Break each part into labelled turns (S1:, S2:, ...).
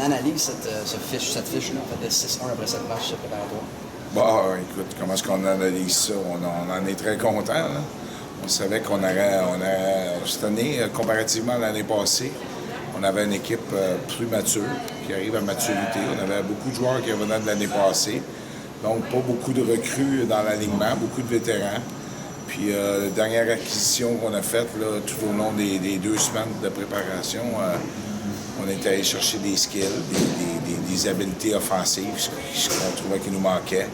S1: Analyse cette fiche-là, en fait, de 6-1 après cette match préparatoire.
S2: Bon, écoute, comment est-ce qu'on analyse ça? On en est très content, là. On savait qu'on aurait cette année, comparativement à l'année passée, on avait une équipe plus mature, qui arrive à maturité. On avait beaucoup de joueurs qui revenaient de l'année passée. Donc, pas beaucoup de recrues dans l'alignement, beaucoup de vétérans. Puis, la dernière acquisition qu'on a faite, là, tout au long des 2 semaines de préparation, on est allé chercher des skills, des habiletés offensives, ce qu'on trouvait qui nous manquait.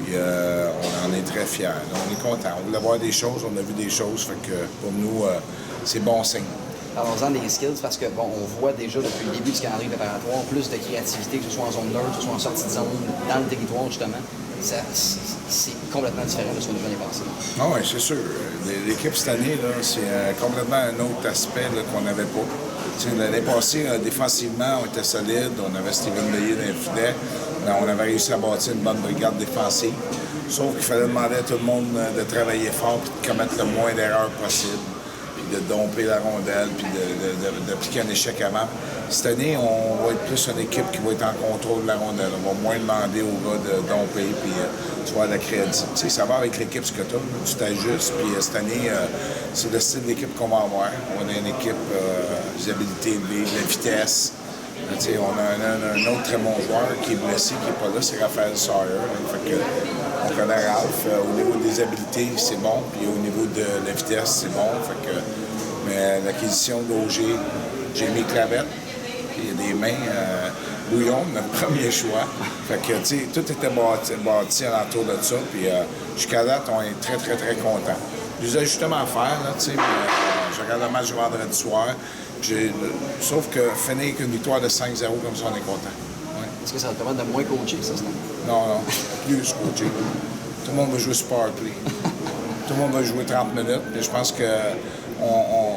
S2: Puis on en est très fiers. On est contents. On voulait voir des choses, on a vu des choses. Fait que pour nous, c'est bon signe.
S1: Parlons-en des skills, parce que bon, on voit déjà depuis le début du calendrier préparatoire plus de créativité, que ce soit en zone neutre, que ce soit en sortie de zone, dans le territoire, justement. C'est complètement différent de ce qu'on a vu l'année passée.
S2: Ah oui, c'est sûr. L'équipe cette année, là, c'est complètement un autre aspect là, qu'on n'avait pas. L'année passée, défensivement, on était solide. On avait Steven Leyer dans les filets. On avait réussi à bâtir une bonne brigade défensive. Sauf qu'il fallait demander à tout le monde de travailler fort et de commettre le moins d'erreurs possible. Puis de domper la rondelle, puis d'appliquer un échec avant. Cette année, on va être plus une équipe qui va être en contrôle de la rondelle. On va moins demander aux gars de domper, puis tu vois, la créativité. Ça va avec l'équipe ce que tu t'ajustes. Puis cette année, c'est le style d'équipe qu'on va avoir. On a une équipe des habiletés élevées, de la vitesse. On a un autre très bon joueur qui est blessé, qui n'est pas là, c'est Raphaël Sawyer. Fait que, on connaît Ralph. Au niveau des habiletés, c'est bon. Puis au niveau de la vitesse, c'est bon. Fait que, mais l'acquisition d'Auger, Jamie Clavette, il y a des mains. Bouillon, notre premier choix. Fait que, tu sais, tout était bâti alentour de ça. Puis jusqu'à date, on est très, très, très contents. Des ajustements à faire, là, tu sais. Je regarde le match du vendredi soir. Sauf que finir avec une victoire de 5-0 comme ça, on est content. Ouais.
S1: Est-ce que ça va te permettre de moins coacher, ça, cette année?
S2: Non, plus coacher. Tout le monde va jouer Power Play. Tout le monde va jouer 30 minutes. Et je pense que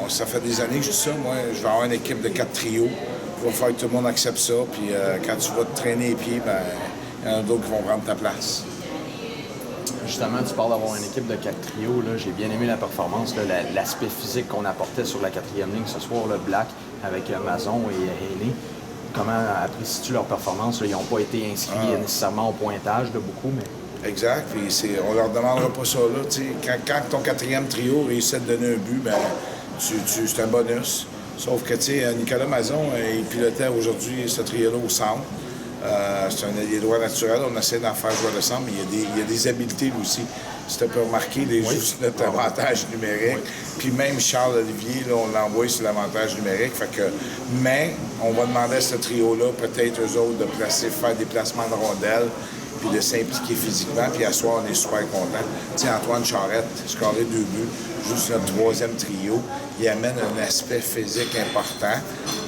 S2: ça fait des années que je dis ça. Moi, je vais avoir une équipe de 4 trios. Il va falloir que tout le monde accepte ça. Puis quand tu vas te traîner les pieds, ben, il y en a d'autres qui vont prendre ta place.
S3: Justement, tu parles d'avoir une équipe de 4 trios. Là. J'ai bien aimé la performance, là, l'aspect physique qu'on apportait sur la 4e ligne ce soir, le Black, avec Mazon et Haley. Comment apprécies-tu leur performance? Là? Ils n'ont pas été inscrits nécessairement au pointage de beaucoup, mais...
S2: Exact. Puis on leur demandera pas ça là. Quand ton 4e trio réussit à te donner un but, ben, c'est un bonus. Sauf que Nicolas Mazon, il pilotait aujourd'hui ce trio-là au centre. C'est un allié droit naturel. On essaie d'en faire jouer de centre, mais il y a des habiletés lui aussi. Si tu peux remarquer, juste notre avantage numérique. Oui. Puis même Charles Olivier, là, on l'envoie sur l'avantage numérique. Mais on va demander à ce trio-là, peut-être eux autres, de faire des placements de rondelles, puis de s'impliquer physiquement. Puis à soir, on est super contents. Antoine Charrette, scoré 2 buts, juste notre 3e trio. Il amène un aspect physique important.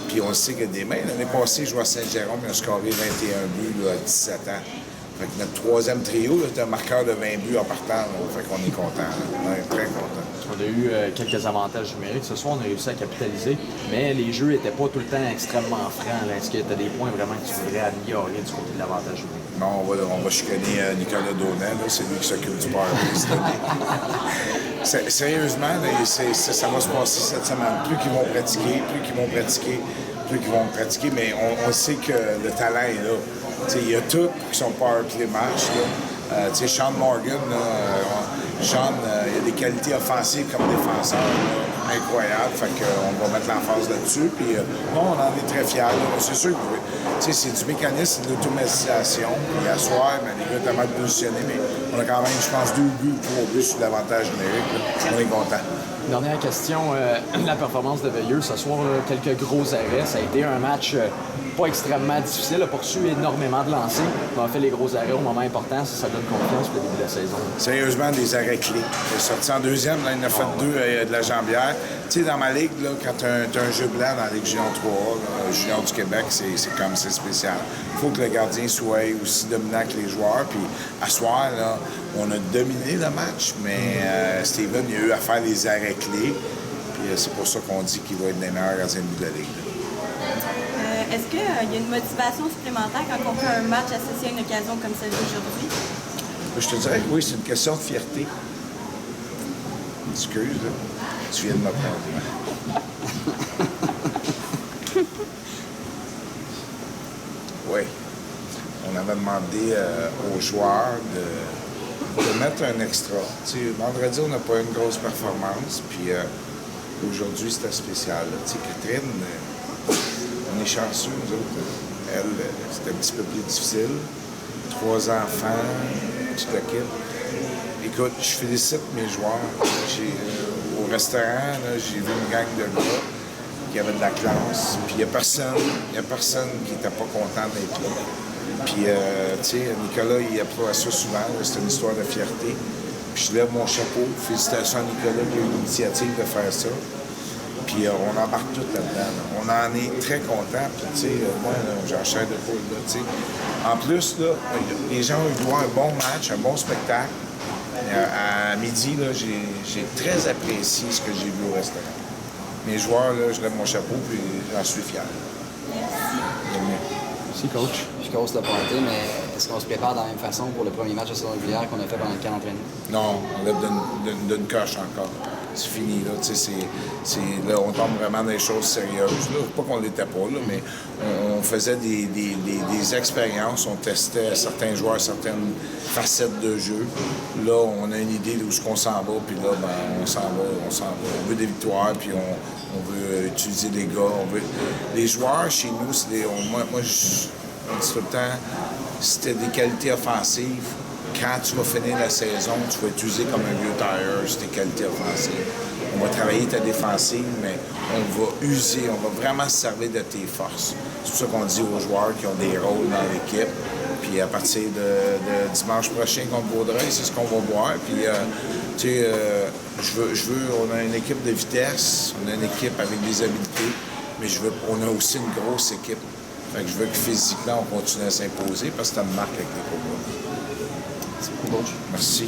S2: Puis on sait que des mains. L'année passée, je jouais à Saint-Jérôme, il a scoré 21 buts là, à 17 ans. Fait que notre 3e trio, c'est un marqueur de 20 buts en partant. Là. Fait qu'on est content. On est très content.
S3: On a eu quelques avantages numériques. Ce soir, on a réussi à capitaliser, mais les jeux n'étaient pas tout le temps extrêmement francs. Est-ce que tu as des points vraiment que tu voudrais améliorer du côté de l'avantage numérique?
S2: Non, on va chicaner Nicolas Daunet. C'est lui qui s'occupe du power play cette année. Sérieusement, ça va se passer cette semaine. Plus qu'ils vont pratiquer, mais on sait que le talent est là. Il y a tout qui sont power play match. Sean Morgan, Sean, il a des qualités offensives comme défenseur incroyables. Fait qu'on va mettre l'emphase là-dessus. Puis on en est très fiers. C'est sûr que c'est du mécanisme, de l'automatisation. Puis à soir, les gars étaient mal positionnés, mais on a quand même, je pense, 2 buts, 3 buts sur l'avantage numérique. Là. On est content.
S3: Dernière question, la performance de Veilleux ce soir, là, quelques gros arrêts. Ça a été un match pas extrêmement difficile, a poursu énormément de lancers. On a fait les gros arrêts au moment important, ça donne confiance pour le début de la saison.
S2: Sérieusement, des arrêts clés. Il est sorti en 2e, là, il en a fait 2 de la jambière. Tu sais, dans ma ligue, là, quand tu as un jeu blanc dans la Ligue Junior 3, là, Junior du Québec, c'est spécial. Il faut que le gardien soit aussi dominant que les joueurs. Puis à soir, là, on a dominé le match, mais Steven, il a eu à faire les arrêts clés. Puis c'est pour ça qu'on dit qu'il va être le meilleur gardien de but de la Ligue.
S4: Est-ce qu'il y a une motivation supplémentaire quand on fait un match associé à une occasion comme celle d'aujourd'hui?
S2: Je te dirais que oui, c'est une question de fierté. Excuse, là. Tu viens de me prendre. Oui. On avait demandé aux joueurs de mettre un extra. Tu sais, vendredi, on n'a pas eu une grosse performance, puis aujourd'hui, c'était spécial. Tu sais, Catherine, on est chanceux, nous autres. Elle, c'était un petit peu plus difficile. 3 enfants, tout le kit. Écoute, je félicite mes joueurs. Au restaurant, j'ai vu une gang de gars qui avaient de la classe. Puis il n'y a personne qui n'était pas content d'être là. Puis, tu sais, Nicolas, il emploie ça souvent. C'est une histoire de fierté. Puis je lève mon chapeau. Félicitations à Nicolas qui a eu l'initiative de faire ça. Puis on embarque tout là-dedans. Là. On en est très contents. Puis, tu sais, moi, j'enchaîne de poule, là, tu sais. En plus, là, les gens ont eu droit à un bon match, un bon spectacle. À midi, là, j'ai très apprécié ce que j'ai vu au restaurant. Mes joueurs, là, je lève mon chapeau, puis j'en suis fier.
S3: Merci, coach.
S1: Je cause le party, mais est-ce qu'on se prépare de la même façon pour le premier match de saison régulière qu'on a fait pendant le camp d'entraînement?
S2: Non, on lève d'une coche encore. C'est fini, là. Tu sais, là, on tombe vraiment dans des choses sérieuses. Là. Pas qu'on l'était pas, là, mais on faisait des expériences, on testait certains joueurs, certaines facettes de jeu. Là, on a une idée d'où on s'en va, puis là, ben, on s'en va. On veut des victoires, puis on veut utiliser les gars. Les joueurs, chez nous, c'est moi, je dis tout le temps, c'était des qualités offensives. Quand tu vas finir la saison, tu vas utiliser comme un vieux tire sur tes qualités offensives. On va travailler ta défensive, mais on va user, on va vraiment se servir de tes forces. C'est pour ça qu'on dit aux joueurs qui ont des rôles dans l'équipe. Puis à partir de dimanche prochain contre Vaudreuil, c'est ce qu'on va voir. Puis, tu sais, on a une équipe de vitesse, on a une équipe avec des habiletés, mais on a aussi une grosse équipe. Fait que je veux que physiquement, on continue à s'imposer parce que ça me marque avec les Cobras.
S1: Merci beaucoup, coach.
S2: Merci.